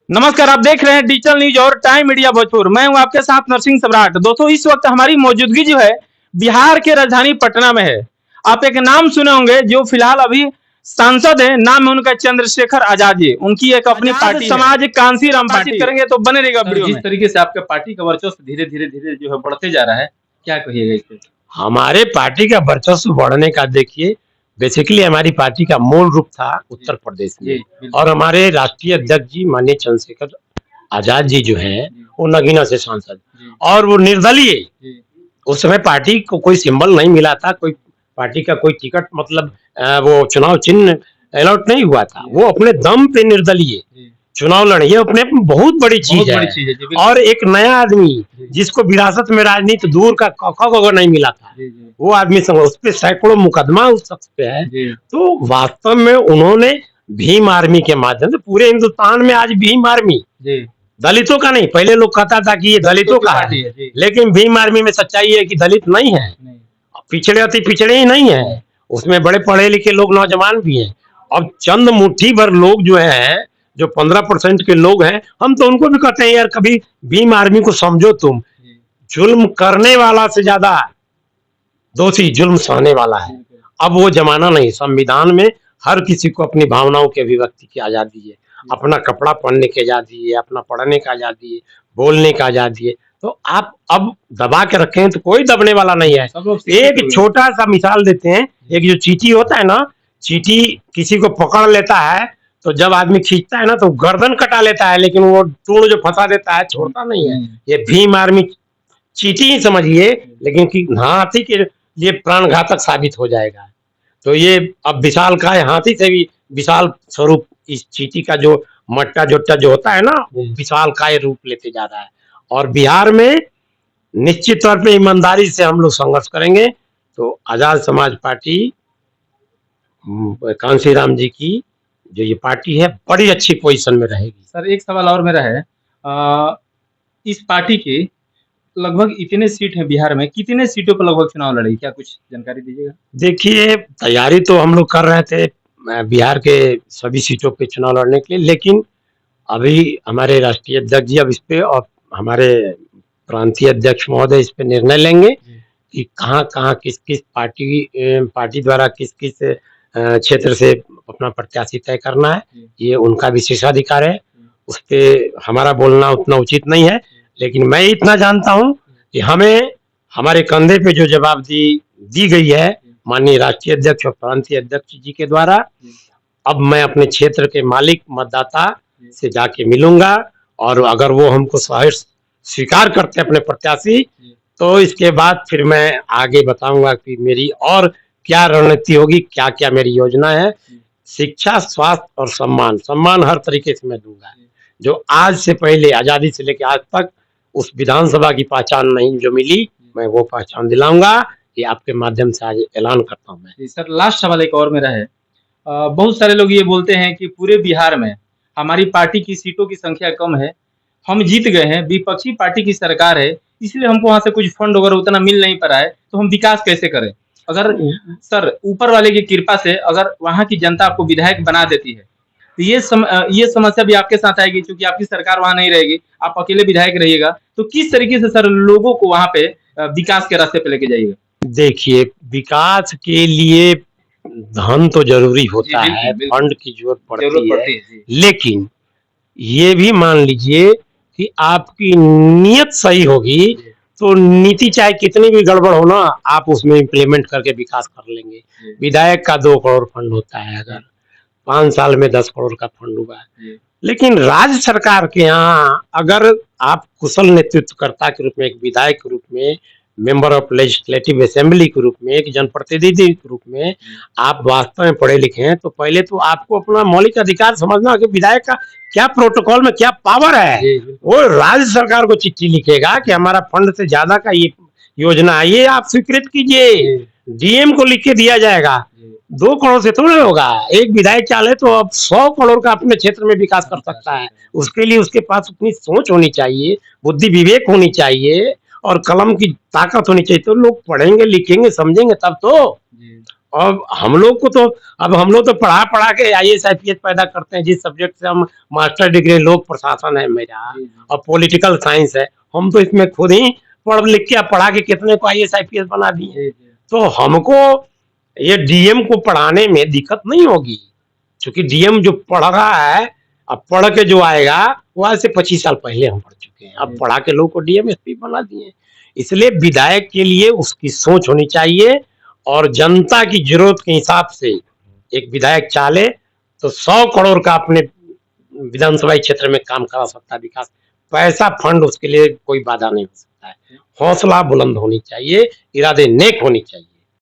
नमस्कार, आप देख रहे हैं डिजिटल न्यूज और टाइम मीडिया भोजपुर। मैं हूं आपके साथ नरसिंह सम्राट। दोस्तों, इस वक्त हमारी मौजूदगी जो है बिहार के राजधानी पटना में है। आप एक नाम सुने होंगे जो फिलहाल अभी सांसद है, नाम है उनका चंद्रशेखर आजाद जी। उनकी एक अपनी पार्टी समाज कांसी राम पार्टी करेंगे तो बने रहेगा वीडियो में। जिस तरीके से आपका पार्टी का वर्चस्व धीरे धीरे जो है बढ़ते जा रहा है, क्या कहिएगा इस पे? हमारे पार्टी का वर्चस्व बढ़ने का देखिए, बेसिकली हमारी पार्टी का मूल रूप था उत्तर प्रदेश में, और हमारे राष्ट्रीय अध्यक्ष जी माननीय चंद्रशेखर आजाद जी जो है वो नगीना से सांसद, और वो निर्दलीय। उस समय पार्टी को कोई सिंबल नहीं मिला था, कोई पार्टी का कोई टिकट मतलब वो चुनाव चिन्ह अलॉट नहीं हुआ था। वो अपने दम पे निर्दलीय चुनाव लड़े, ये अपने बहुत बड़ी चीज है। और एक नया आदमी जिसको विरासत में राजनीति दूर का क नहीं मिला था, वो आदमी संग उस पे सैकड़ों मुकदमा उस शख्स पे है। तो वास्तव में उन्होंने भीम आर्मी के माध्यम से पूरे हिंदुस्तान में आज भीम आर्मी दलितों का नहीं, पहले लोग कहता था कि ये दलितों का है, लेकिन भीम आर्मी में सच्चाई है कि दलित नहीं है, पिछड़े अति पिछड़े ही नहीं है, उसमें बड़े पढ़े लिखे लोग नौजवान भी हैं। अब चंद मुट्ठी भर लोग जो है, जो 15% के लोग हैं, हम तो उनको भी कहते हैं यार कभी भीम आर्मी को समझो तुम। जुल्म करने वाला से ज्यादा दोषी जुल्म सहने वाला है। अब वो जमाना नहीं, संविधान में हर किसी को अपनी भावनाओं की अभिव्यक्ति की आजादी है, अपना कपड़ा पहनने की आजादी है, अपना पढ़ने का आजादी है, बोलने का आजादी है। तो आप अब दबा के रखें तो कोई दबने वाला नहीं है। एक छोटा सा मिसाल देते हैं, एक जो चींटी होता है ना, चींटी किसी को पकड़ लेता है तो जब आदमी खींचता है ना तो गर्दन कटा लेता है, लेकिन वो टूण जो फंसा देता है छोड़ता नहीं है। ये भीम आर्मी चींटी ही समझिए, लेकिन कि हाथी के लिए प्राणघातक साबित हो जाएगा। तो ये अब विशाल काय हाथी से भी विशाल स्वरूप इस चींटी का जो मट्टा जोट्टा जो होता है ना, वो विशाल काय रूप लेते जा रहा है। और बिहार में निश्चित तौर पे ईमानदारी से हम लोग संघर्ष करेंगे तो आजाद समाज पार्टी कांसी राम जी की जो ये पार्टी है बड़ी अच्छी पोजीशन में रहेगी। सर, एक सवाल और मेरा है, इस पार्टी के लगभग इतने सीट हैं बिहार में, कितने सीटों पर लगभग चुनाव लड़ेगी, क्या कुछ जानकारी दीजिएगा? देखिए, तैयारी तो हम लोग कर रहे थे बिहार के सभी सीटों पे चुनाव लड़ने के लिए, लेकिन अभी हमारे राष्ट्रीय अध्यक्ष जी अब इस पे और हमारे प्रांतीय अध्यक्ष महोदय इस पे निर्णय लेंगे कि कहाँ कहाँ किस किस पार्टी द्वारा किस किस क्षेत्र से अपना प्रत्याशी तय करना है। ये उनका विशेषाधिकार है, उस पे हमारा बोलना उतना उचित नहीं है। लेकिन मैं इतना जानता हूं कि हमें हमारे कंधे पे जो जवाबदेही दी गई है माननीय राष्ट्रीय अध्यक्ष और प्रांतीय अध्यक्ष जी के द्वारा, अब मैं अपने क्षेत्र के मालिक मतदाता से जाके मिलूंगा, और अगर वो हमको स्वीकार करते अपने प्रत्याशी तो इसके बाद फिर मैं आगे बताऊंगा कि मेरी और क्या रणनीति होगी, क्या क्या मेरी योजना है। शिक्षा, स्वास्थ्य और सम्मान हर तरीके से मैं दूंगा। जो आज से पहले आजादी से लेकर आज तक उस विधानसभा की पहचान नहीं जो मिली, मैं वो पहचान दिलाऊंगा। ये आपके माध्यम से आज ऐलान करता हूँ मैं। सर, लास्ट सवाल एक और मेरा है, बहुत सारे लोग ये बोलते हैं कि पूरे बिहार में हमारी पार्टी की सीटों की संख्या कम है, हम जीत गए हैं, विपक्षी पार्टी की सरकार है, इसलिए हमको वहां से कुछ फंड वगैरह उतना मिल नहीं पा रहा है, तो हम विकास कैसे करें? अगर सर ऊपर वाले की कृपा से अगर वहां की जनता आपको विधायक बना देती है तो ये समस्या भी आपके साथ आएगी, क्योंकि आपकी सरकार वहां नहीं रहेगी, आप अकेले विधायक रहिएगा। तो किस तरीके से सर लोगों को वहां पे विकास के रास्ते पे लेके जाइएगा? देखिए, विकास के लिए धन तो जरूरी होता है, फंड की जरूरत पड़ती है, लेकिन ये भी मान लीजिए कि आपकी नीयत सही होगी तो नीति चाहे कितनी भी गड़बड़ हो ना, आप उसमें इम्प्लीमेंट करके विकास कर लेंगे। विधायक का 2 करोड़ फंड होता है, अगर 5 साल में 10 करोड़ का फंड हुआ, लेकिन राज्य सरकार के यहाँ अगर आप कुशल नेतृत्वकर्ता के रूप में, एक विधायक के रूप में, मेंबर ऑफ लेजिस्लेटिव असेंबली के रूप में, एक जनप्रतिनिधि के रूप में आप वास्तव में पढ़े लिखे हैं, तो पहले तो आपको अपना मौलिक अधिकार समझना कि विधायक का क्या प्रोटोकॉल में क्या पावर है। वो राज्य सरकार को चिट्ठी लिखेगा कि हमारा फंड से ज्यादा का ये योजना है, ये आप स्वीकृत कीजिए, डीएम को लिख के दिया जाएगा। 2 करोड़ से थोड़ा होगा, एक विधायक चाहे तो अब 100 करोड़ का अपने क्षेत्र में विकास कर सकता है। उसके लिए उसके पास उतनी सोच होनी चाहिए, बुद्धि विवेक होनी चाहिए और कलम की ताकत होनी चाहिए। तो लोग पढ़ेंगे, लिखेंगे, समझेंगे तब तो। अब हम लोग को तो अब हम लोग तो पढ़ा पढ़ा के IAS IPS पैदा करते हैं, जिस सब्जेक्ट से हम मास्टर डिग्री लोक प्रशासन है मेरा और पॉलिटिकल साइंस है, हम तो इसमें खुद ही पढ़ लिख के पढ़ा के कितने को IAS IPS बना दिए। तो हमको ये DM को पढ़ाने में दिक्कत नहीं होगी, क्योंकि DM जो पढ़ रहा है अब पढ़ के जो आएगा वो आज से 25 साल पहले हम पढ़ चुके हैं, अब पढ़ा के लोग को DM SP बना दिए। इसलिए विधायक के लिए उसकी सोच होनी चाहिए और जनता की जरूरत के हिसाब से एक विधायक चाले तो 100 करोड़ का अपने विधानसभा क्षेत्र में काम करा सकता है विकास। पैसा फंड उसके लिए कोई बाधा नहीं हो सकता है। हौसला बुलंद होनी चाहिए, इरादे नेक होनी चाहिए।